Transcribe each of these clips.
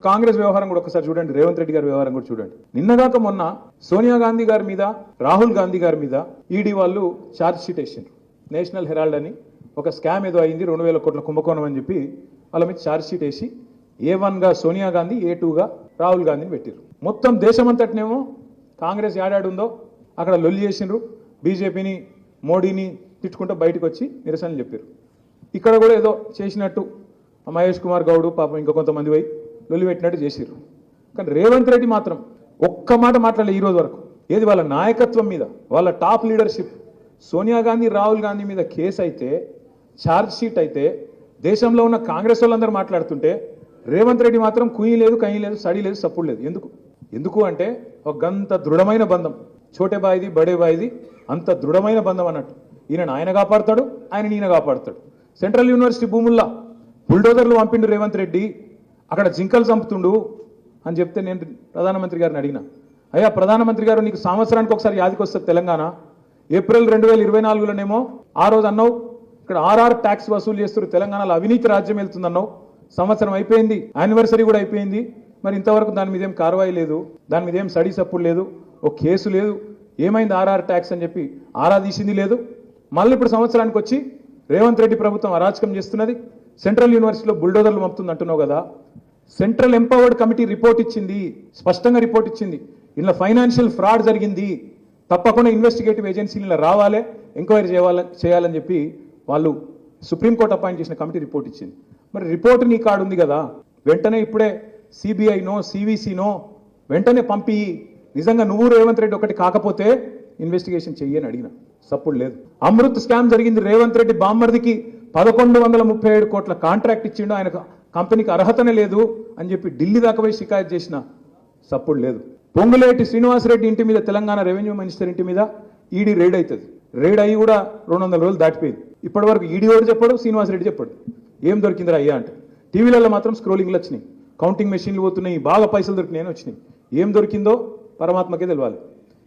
కాంగ్రెస్ వ్యవహారం కూడా ఒకసారి చూడండి, రేవంత్ రెడ్డి గారి వ్యవహారం కూడా చూడండి. నిన్నగాక మొన్న సోనియా గాంధీ గారి మీద, రాహుల్ గాంధీ గారి మీద ఈడీ వాళ్ళు ఛార్జ్ షీట్ వేసిండ్రు. నేషనల్ హెరాల్డ్ అని ఒక స్కామ్ ఏదో అయింది, 2000 కోట్ల కుంభకోణం అని చెప్పి వాళ్ళ మీద ఛార్జ్ షీట్ వేసి A1గా సోనియా గాంధీ, A2గా రాహుల్ గాంధీని పెట్టిరు. మొత్తం దేశమంతటినేమో కాంగ్రెస్ ఏడాడుందో అక్కడ లొల్లి చేసిండ్రు. బీజేపీని, మోడీని తిట్టుకుంటూ బయటకు వచ్చి నిరసనలు చెప్పారు. ఇక్కడ కూడా ఏదో చేసినట్టు మహేష్ కుమార్ గౌడ్ పాపం ఇంకా కొంతమంది పోయి లొల్లి పెట్టినట్టు చేసిర్రు. కానీ రేవంత్ రెడ్డి మాత్రం ఒక్క మాట మాట్లాడలే ఈ రోజు వరకు. ఏది వాళ్ళ నాయకత్వం మీద, వాళ్ళ టాప్ లీడర్షిప్, సోనియా గాంధీ, రాహుల్ గాంధీ మీద కేసు అయితే, ఛార్జ్ షీట్ అయితే, దేశంలో ఉన్న కాంగ్రెస్ వాళ్ళందరూ మాట్లాడుతుంటే రేవంత్ రెడ్డి మాత్రం కుయ్యి లేదు, కయ్యి లేదు, సడి లేదు, సప్పుడు లేదు. ఎందుకు అంటే ఒక గంత దృఢమైన బంధం, చోటే బాయిది బడే బాయిది, అంత దృఢమైన బంధం అన్నట్టు. ఈయన ఆయన కాపాడుతాడు, ఆయన ఈయన కాపాడుతాడు. సెంట్రల్ యూనివర్సిటీ భూముల్లో బుల్డోజర్లు పంపిండు రేవంత్ రెడ్డి, అక్కడ జింకలు చంపుతుండు అని చెప్తే నేను ప్రధానమంత్రి గారిని అడిగిన, అయ్యా ప్రధానమంత్రి గారు, నీకు సంవత్సరానికి ఒకసారి యాదికి వస్తుంది తెలంగాణ. ఏప్రిల్ 2024లోనేమో ఆ రోజు అన్నావు ఇక్కడ RR ట్యాక్స్ వసూలు చేస్తారు, తెలంగాణలో అవినీతి రాజ్యం వెళ్తుందన్నావు. సంవత్సరం అయిపోయింది, యానివర్సరీ కూడా అయిపోయింది. మరి ఇంతవరకు దాని మీద ఏం కార్వాయి లేదు, దాని మీద ఏం స్టడీ సప్పుడు లేదు, ఓ కేసు లేదు. ఏమైంది RR ట్యాక్స్ అని చెప్పి ఆరా తీసింది లేదు. మళ్ళీ ఇప్పుడు సంవత్సరానికి వచ్చి రేవంత్ రెడ్డి ప్రభుత్వం అరాచకం చేస్తున్నది, సెంట్రల్ యూనివర్సిటీలో బుల్డోజర్లు పంపుతుంది అంటున్నావు కదా. సెంట్రల్ ఎంపవర్డ్ కమిటీ రిపోర్ట్ ఇచ్చింది, స్పష్టంగా రిపోర్ట్ ఇచ్చింది. ఇలా ఫైనాన్షియల్ ఫ్రాడ్ జరిగింది, తప్పకుండా ఇన్వెస్టిగేటివ్ ఏజెన్సీలు ఇలా రావాలి, ఎంక్వైరీ చేయాలని చెప్పి వాళ్ళు సుప్రీంకోర్టు అపాయింట్ చేసిన కమిటీ రిపోర్ట్ ఇచ్చింది. మరి రిపోర్ట్ నీ కాడు ఉంది కదా, వెంటనే ఇప్పుడే CBIనో CVCనో వెంటనే పంపి, నిజంగా నువ్వు రేవంత్ రెడ్డి ఒకటి కాకపోతే ఇన్వెస్టిగేషన్ చెయ్యని అడిగిన, సప్పుడు లేదు. అమృత్ స్కామ్ జరిగింది, రేవంత్ రెడ్డి బామ్మర్దికి 1137 కోట్ల కాంట్రాక్ట్ ఇచ్చిండు, ఆయన కంపెనీకి అర్హతనే లేదు అని చెప్పి ఢిల్లీ దాకా పోయి షికాయత్ చేసిన, సప్పుడు లేదు. పొంగులేటి శ్రీనివాసరెడ్డి ఇంటి మీద, తెలంగాణ రెవెన్యూ మినిస్టర్ ఇంటి మీద ఈడీ రైడ్ అవుతుంది. రైడ్ అయ్యి కూడా 200 రోజులు దాటిపోయింది. ఇప్పటి వరకు ఈడీ వాడు చెప్పాడు, శ్రీనివాసరెడ్డి చెప్పాడు ఏం దొరికిందిరా అయ్యా అంటే. టీవీలలో మాత్రం స్క్రోలింగ్లు వచ్చినాయి, కౌంటింగ్ మెషిన్లు పోతున్నాయి, బాగా పైసలు దొరికినాయని వచ్చినాయి. ఏం దొరికిందో పరమాత్మకే తెలియాలి.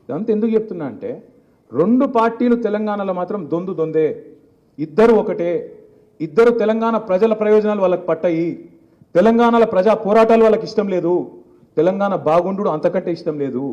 ఇదంతా ఎందుకు చెప్తున్నా అంటే, 2 పార్టీలు తెలంగాణలో మాత్రం దొందే, ఇద్దరు ఒకటే. ఇద్దరు తెలంగాణ ప్రజల ప్రయోజనాలు వాళ్ళకి పట్టాయి, తెలంగాణలో ప్రజా పోరాటాలు వాళ్ళకి ఇష్టం లేదు, తెలంగాణ బాగుండు అంతకంటే ఇష్టం లేదు.